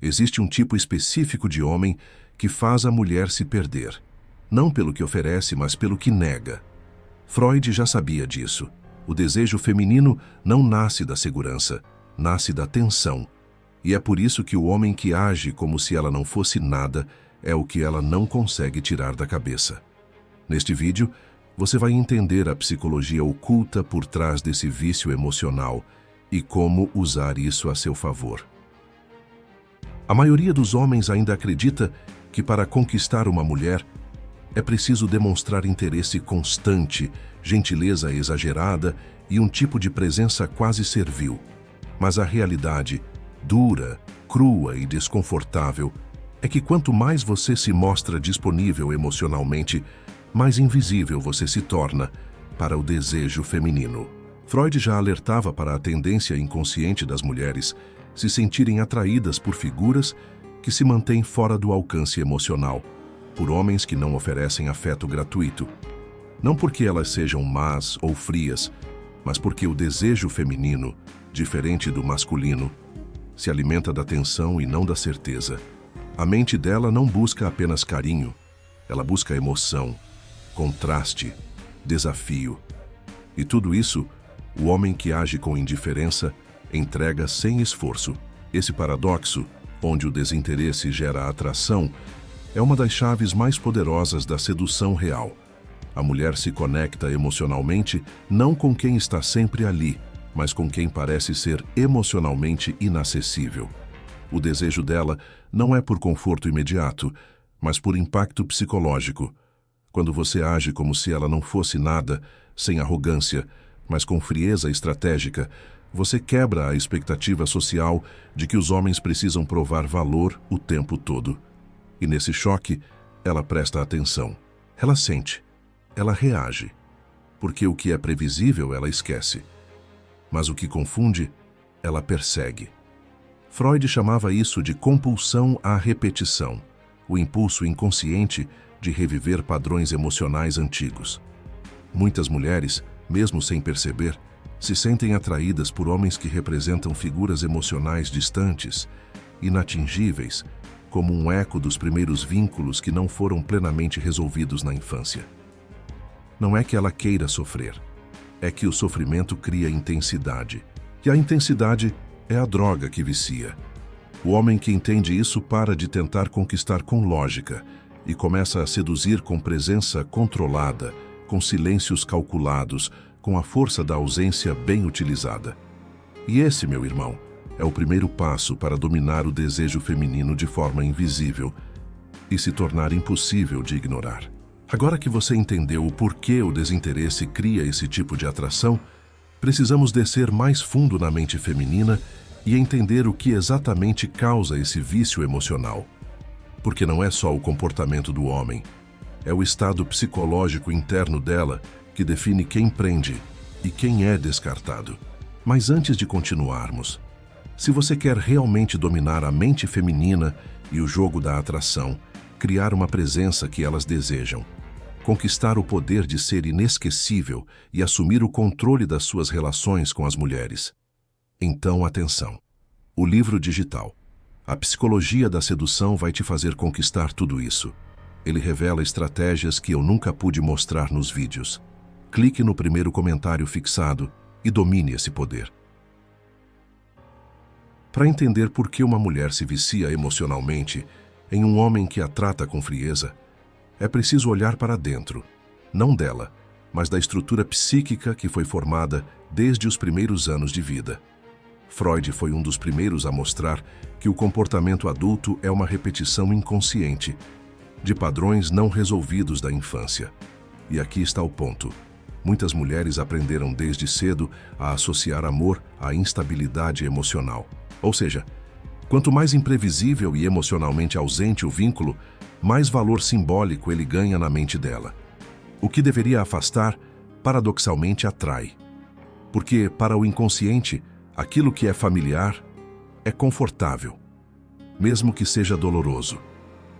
Existe um tipo específico de homem que faz a mulher se perder, não pelo que oferece, mas pelo que nega. Freud já sabia disso. O desejo feminino não nasce da segurança, nasce da tensão. E é por isso que o homem que age como se ela não fosse nada é o que ela não consegue tirar da cabeça. Neste vídeo, você vai entender a psicologia oculta por trás desse vício emocional e como usar isso a seu favor. A maioria dos homens ainda acredita que para conquistar uma mulher é preciso demonstrar interesse constante, gentileza exagerada e um tipo de presença quase servil. Mas a realidade, dura, crua e desconfortável, é que quanto mais você se mostra disponível emocionalmente, mais invisível você se torna para o desejo feminino. Freud já alertava para a tendência inconsciente das mulheres se sentirem atraídas por figuras que se mantêm fora do alcance emocional, por homens que não oferecem afeto gratuito. Não porque elas sejam más ou frias, mas porque o desejo feminino, diferente do masculino, se alimenta da tensão e não da certeza. A mente dela não busca apenas carinho, ela busca emoção, contraste, desafio. E tudo isso, o homem que age com indiferença entrega sem esforço. Esse paradoxo, onde o desinteresse gera atração, é uma das chaves mais poderosas da sedução real. A mulher se conecta emocionalmente não com quem está sempre ali, mas com quem parece ser emocionalmente inacessível. O desejo dela não é por conforto imediato, mas por impacto psicológico. Quando você age como se ela não fosse nada, sem arrogância, mas com frieza estratégica, você quebra a expectativa social de que os homens precisam provar valor o tempo todo. E nesse choque, ela presta atenção. Ela sente. Ela reage. Porque o que é previsível, ela esquece. Mas o que confunde, ela persegue. Freud chamava isso de compulsão à repetição, o impulso inconsciente de reviver padrões emocionais antigos. Muitas mulheres, mesmo sem perceber, se sentem atraídas por homens que representam figuras emocionais distantes, inatingíveis, como um eco dos primeiros vínculos que não foram plenamente resolvidos na infância. Não é que ela queira sofrer, é que o sofrimento cria intensidade. E a intensidade é a droga que vicia. O homem que entende isso para de tentar conquistar com lógica e começa a seduzir com presença controlada, com silêncios calculados, com a força da ausência bem utilizada. E esse, meu irmão, é o primeiro passo para dominar o desejo feminino de forma invisível e se tornar impossível de ignorar. Agora que você entendeu o porquê o desinteresse cria esse tipo de atração, precisamos descer mais fundo na mente feminina e entender o que exatamente causa esse vício emocional. Porque não é só o comportamento do homem, é o estado psicológico interno dela que define quem prende e quem é descartado. Mas antes de continuarmos, se você quer realmente dominar a mente feminina e o jogo da atração, criar uma presença que elas desejam, conquistar o poder de ser inesquecível e assumir o controle das suas relações com as mulheres. Então, atenção. O livro digital, A Psicologia da Sedução, vai te fazer conquistar tudo isso. Ele revela estratégias que eu nunca pude mostrar nos vídeos. Clique no primeiro comentário fixado e domine esse poder. Para entender por que uma mulher se vicia emocionalmente em um homem que a trata com frieza, é preciso olhar para dentro, não dela, mas da estrutura psíquica que foi formada desde os primeiros anos de vida. Freud foi um dos primeiros a mostrar que o comportamento adulto é uma repetição inconsciente de padrões não resolvidos da infância. E aqui está o ponto. Muitas mulheres aprenderam desde cedo a associar amor à instabilidade emocional. Ou seja, quanto mais imprevisível e emocionalmente ausente o vínculo, mais valor simbólico ele ganha na mente dela. O que deveria afastar, paradoxalmente atrai. Porque, para o inconsciente, aquilo que é familiar é confortável, mesmo que seja doloroso.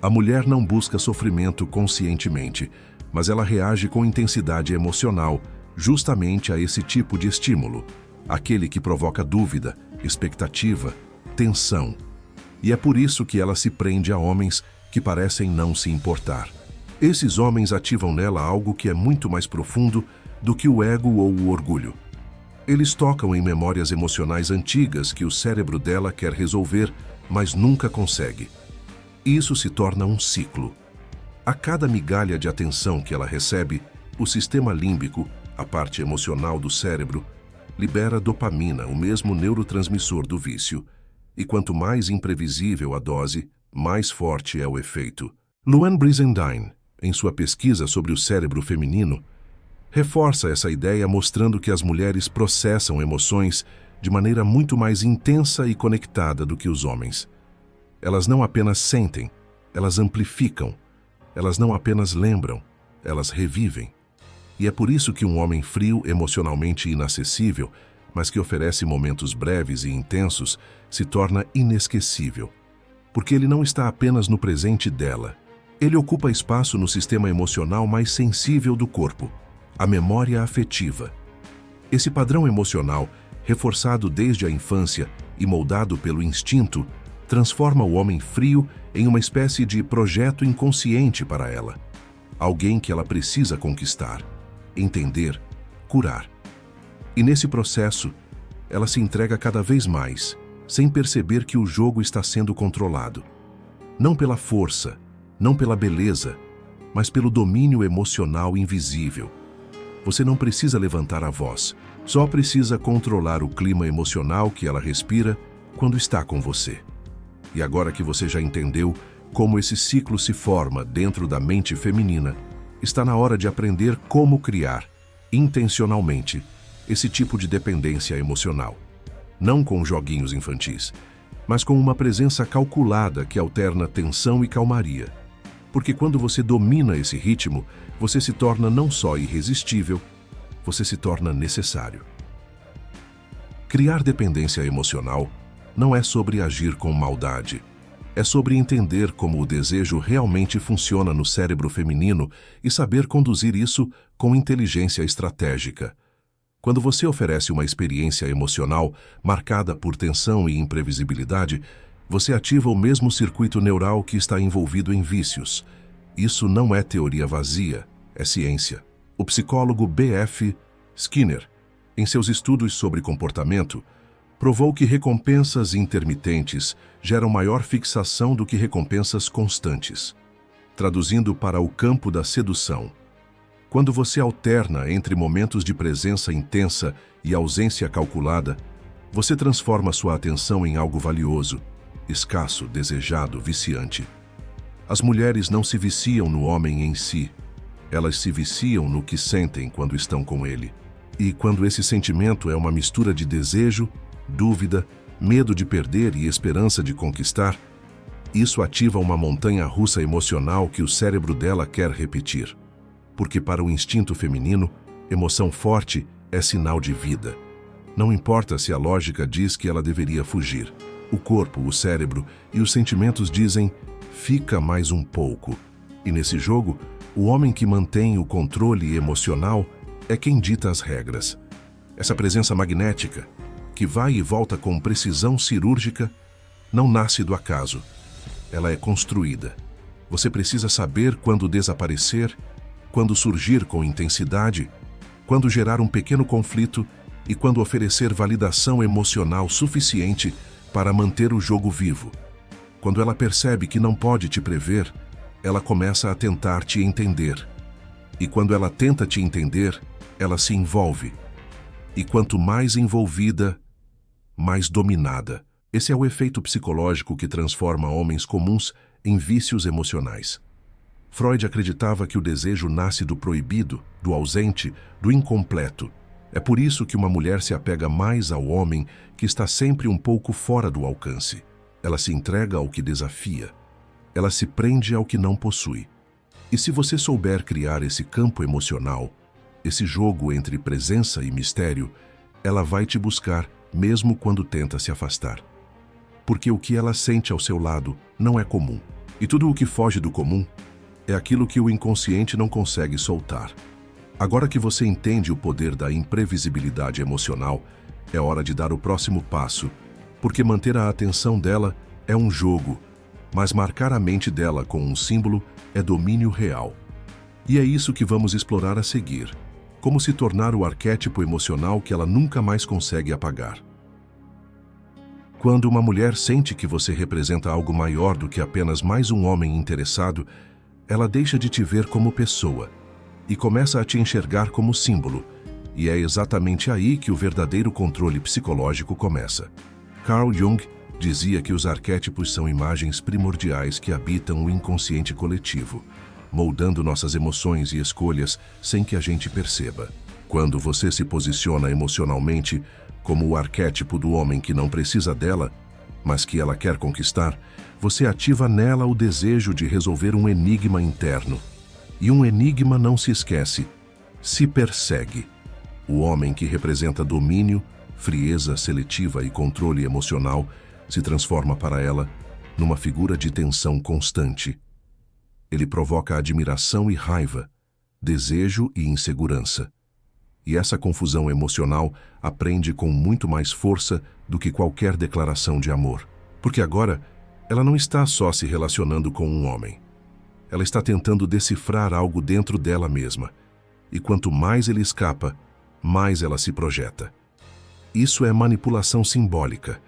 A mulher não busca sofrimento conscientemente, mas ela reage com intensidade emocional justamente a esse tipo de estímulo, aquele que provoca dúvida, expectativa, tensão. E é por isso que ela se prende a homens que parecem não se importar. Esses homens ativam nela algo que é muito mais profundo do que o ego ou o orgulho. Eles tocam em memórias emocionais antigas que o cérebro dela quer resolver, mas nunca consegue. Isso se torna um ciclo. A cada migalha de atenção que ela recebe, o sistema límbico, a parte emocional do cérebro, libera dopamina, o mesmo neurotransmissor do vício. E quanto mais imprevisível a dose, mais forte é o efeito. Luann Brizendine, em sua pesquisa sobre o cérebro feminino, reforça essa ideia mostrando que as mulheres processam emoções de maneira muito mais intensa e conectada do que os homens. Elas não apenas sentem, elas amplificam. Elas não apenas lembram, elas revivem. E é por isso que um homem frio, emocionalmente inacessível, mas que oferece momentos breves e intensos, se torna inesquecível. Porque ele não está apenas no presente dela. Ele ocupa espaço no sistema emocional mais sensível do corpo, a memória afetiva. Esse padrão emocional, reforçado desde a infância e moldado pelo instinto, transforma o homem frio em uma espécie de projeto inconsciente para ela. Alguém que ela precisa conquistar, entender, curar. E nesse processo, ela se entrega cada vez mais, sem perceber que o jogo está sendo controlado. Não pela força, não pela beleza, mas pelo domínio emocional invisível. Você não precisa levantar a voz, só precisa controlar o clima emocional que ela respira quando está com você. E agora que você já entendeu como esse ciclo se forma dentro da mente feminina, está na hora de aprender como criar, intencionalmente, esse tipo de dependência emocional. Não com joguinhos infantis, mas com uma presença calculada que alterna tensão e calmaria. Porque quando você domina esse ritmo, você se torna não só irresistível, você se torna necessário. Criar dependência emocional não é sobre agir com maldade. É sobre entender como o desejo realmente funciona no cérebro feminino e saber conduzir isso com inteligência estratégica. Quando você oferece uma experiência emocional marcada por tensão e imprevisibilidade, você ativa o mesmo circuito neural que está envolvido em vícios. Isso não é teoria vazia, é ciência. O psicólogo B.F. Skinner, em seus estudos sobre comportamento, provou que recompensas intermitentes geram maior fixação do que recompensas constantes. Traduzindo para o campo da sedução, quando você alterna entre momentos de presença intensa e ausência calculada, você transforma sua atenção em algo valioso, escasso, desejado, viciante. As mulheres não se viciam no homem em si, elas se viciam no que sentem quando estão com ele. E quando esse sentimento é uma mistura de desejo, dúvida, medo de perder e esperança de conquistar, isso ativa uma montanha-russa emocional que o cérebro dela quer repetir. Porque para o instinto feminino, emoção forte é sinal de vida. Não importa se a lógica diz que ela deveria fugir. O corpo, o cérebro e os sentimentos dizem, fica mais um pouco. E nesse jogo, o homem que mantém o controle emocional é quem dita as regras. Essa presença magnética, que vai e volta com precisão cirúrgica, não nasce do acaso. Ela é construída. Você precisa saber quando desaparecer, quando surgir com intensidade, quando gerar um pequeno conflito e quando oferecer validação emocional suficiente para manter o jogo vivo. Quando ela percebe que não pode te prever, ela começa a tentar te entender. E quando ela tenta te entender, ela se envolve. E quanto mais envolvida, mais dominada. Esse é o efeito psicológico que transforma homens comuns em vícios emocionais. Freud acreditava que o desejo nasce do proibido, do ausente, do incompleto. É por isso que uma mulher se apega mais ao homem que está sempre um pouco fora do alcance. Ela se entrega ao que desafia. Ela se prende ao que não possui. E se você souber criar esse campo emocional, esse jogo entre presença e mistério, ela vai te buscar mesmo quando tenta se afastar. Porque o que ela sente ao seu lado não é comum. E tudo o que foge do comum é aquilo que o inconsciente não consegue soltar. Agora que você entende o poder da imprevisibilidade emocional, é hora de dar o próximo passo, porque manter a atenção dela é um jogo, mas marcar a mente dela com um símbolo é domínio real. E é isso que vamos explorar a seguir. Como se tornar o arquétipo emocional que ela nunca mais consegue apagar. Quando uma mulher sente que você representa algo maior do que apenas mais um homem interessado, ela deixa de te ver como pessoa e começa a te enxergar como símbolo, e é exatamente aí que o verdadeiro controle psicológico começa. Carl Jung dizia que os arquétipos são imagens primordiais que habitam o inconsciente coletivo, moldando nossas emoções e escolhas sem que a gente perceba. Quando você se posiciona emocionalmente como o arquétipo do homem que não precisa dela, mas que ela quer conquistar, você ativa nela o desejo de resolver um enigma interno. E um enigma não se esquece, se persegue. O homem que representa domínio, frieza seletiva e controle emocional se transforma para ela numa figura de tensão constante. Ele provoca admiração e raiva, desejo e insegurança. E essa confusão emocional aprende com muito mais força do que qualquer declaração de amor. Porque agora, ela não está só se relacionando com um homem. Ela está tentando decifrar algo dentro dela mesma. E quanto mais ele escapa, mais ela se projeta. Isso é manipulação simbólica.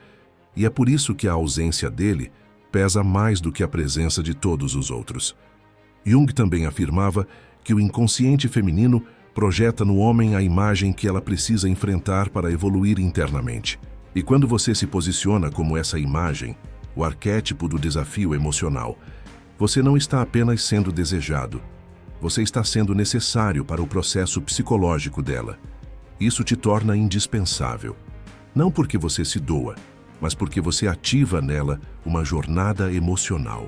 E é por isso que a ausência dele pesa mais do que a presença de todos os outros. Jung também afirmava que o inconsciente feminino projeta no homem a imagem que ela precisa enfrentar para evoluir internamente. E quando você se posiciona como essa imagem, o arquétipo do desafio emocional, você não está apenas sendo desejado, você está sendo necessário para o processo psicológico dela. Isso te torna indispensável. Não porque você se doa, mas porque você ativa nela uma jornada emocional.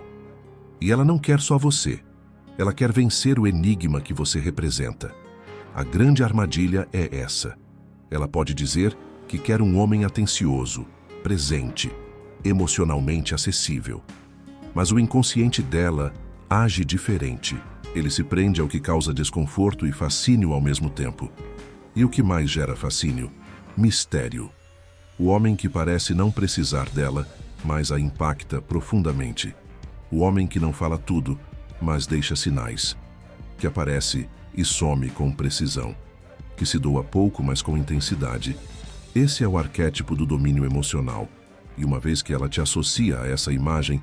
E ela não quer só você. Ela quer vencer o enigma que você representa. A grande armadilha é essa. Ela pode dizer que quer um homem atencioso, presente, emocionalmente acessível. Mas o inconsciente dela age diferente. Ele se prende ao que causa desconforto e fascínio ao mesmo tempo. E o que mais gera fascínio? Mistério. O homem que parece não precisar dela, mas a impacta profundamente. O homem que não fala tudo, mas deixa sinais, que aparece e some com precisão, que se doa pouco, mas com intensidade. Esse é o arquétipo do domínio emocional, e uma vez que ela te associa a essa imagem,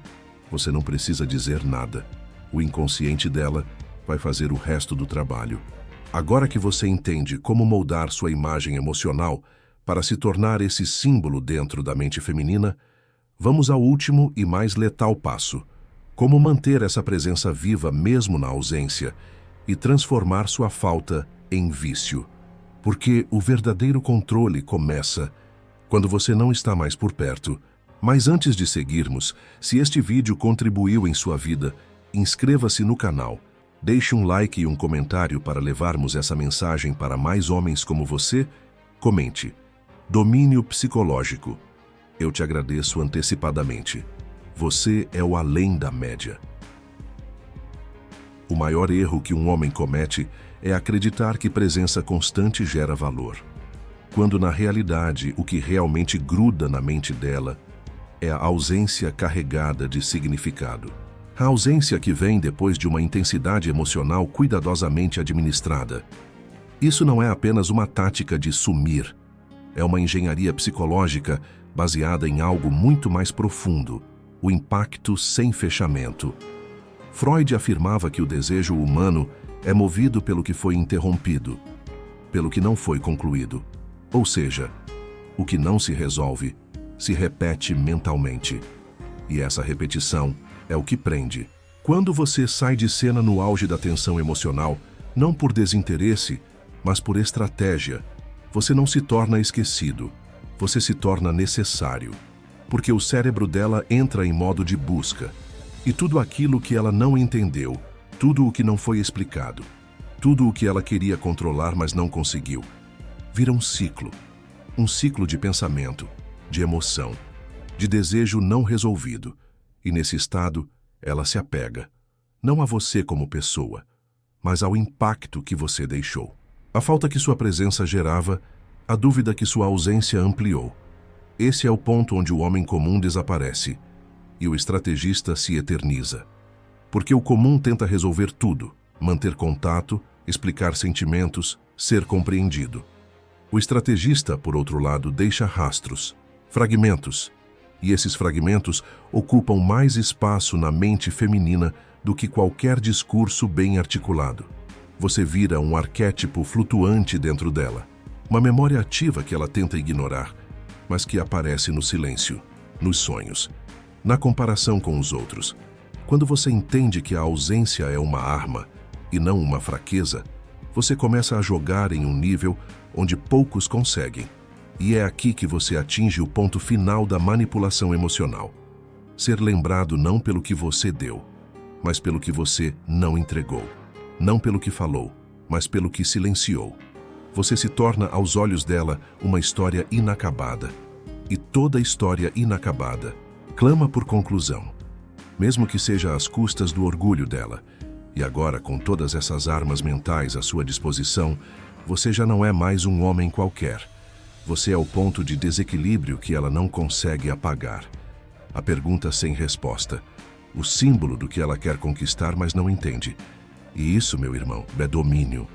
você não precisa dizer nada. O inconsciente dela vai fazer o resto do trabalho. Agora que você entende como moldar sua imagem emocional para se tornar esse símbolo dentro da mente feminina, vamos ao último e mais letal passo. Como manter essa presença viva mesmo na ausência e transformar sua falta em vício. Porque o verdadeiro controle começa quando você não está mais por perto. Mas antes de seguirmos, se este vídeo contribuiu em sua vida, inscreva-se no canal, deixe um like e um comentário para levarmos essa mensagem para mais homens como você. Comente: domínio psicológico. Eu te agradeço antecipadamente. Você é o além da média. O maior erro que um homem comete é acreditar que presença constante gera valor, quando na realidade o que realmente gruda na mente dela é a ausência carregada de significado. A ausência que vem depois de uma intensidade emocional cuidadosamente administrada. Isso não é apenas uma tática de sumir, é uma engenharia psicológica baseada em algo muito mais profundo: o impacto sem fechamento. Freud afirmava que o desejo humano é movido pelo que foi interrompido, pelo que não foi concluído. Ou seja, o que não se resolve se repete mentalmente. E essa repetição é o que prende. Quando você sai de cena no auge da tensão emocional, não por desinteresse, mas por estratégia, você não se torna esquecido, você se torna necessário. Porque o cérebro dela entra em modo de busca. E tudo aquilo que ela não entendeu, tudo o que não foi explicado, tudo o que ela queria controlar, mas não conseguiu, vira um ciclo de pensamento, de emoção, de desejo não resolvido. E nesse estado, ela se apega, não a você como pessoa, mas ao impacto que você deixou. A falta que sua presença gerava, a dúvida que sua ausência ampliou. Esse é o ponto onde o homem comum desaparece. e o estrategista se eterniza. Porque o comum tenta resolver tudo, manter contato, explicar sentimentos, ser compreendido. O estrategista, por outro lado, deixa rastros, fragmentos, e esses fragmentos ocupam mais espaço na mente feminina do que qualquer discurso bem articulado. Você vira um arquétipo flutuante dentro dela, uma memória ativa que ela tenta ignorar, mas que aparece no silêncio, nos sonhos, na comparação com os outros. Quando você entende que a ausência é uma arma e não uma fraqueza, você começa a jogar em um nível onde poucos conseguem. E é aqui que você atinge o ponto final da manipulação emocional. Ser lembrado não pelo que você deu, mas pelo que você não entregou. Não pelo que falou, mas pelo que silenciou. Você se torna, aos olhos dela, uma história inacabada. E toda história inacabada clama por conclusão, mesmo que seja às custas do orgulho dela. E agora, com todas essas armas mentais à sua disposição, você já não é mais um homem qualquer. Você é o ponto de desequilíbrio que ela não consegue apagar. A pergunta sem resposta. O símbolo do que ela quer conquistar, mas não entende. E isso, meu irmão, é domínio.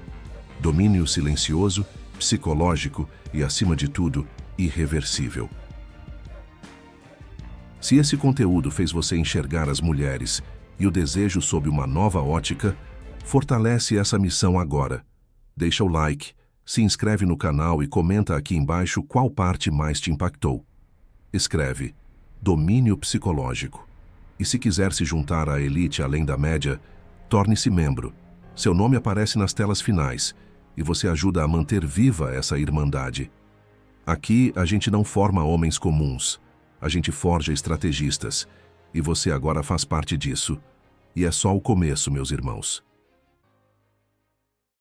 Domínio silencioso, psicológico e, acima de tudo, irreversível. Se esse conteúdo fez você enxergar as mulheres e o desejo sob uma nova ótica, fortalece essa missão agora. Deixa o like, se inscreve no canal e comenta aqui embaixo qual parte mais te impactou. Escreve Domínio Psicológico. E se quiser se juntar à elite além da média, torne-se membro. Seu nome aparece nas telas finais e você ajuda a manter viva essa irmandade. Aqui a gente não forma homens comuns, a gente forja estrategistas, e você agora faz parte disso. E é só o começo, meus irmãos.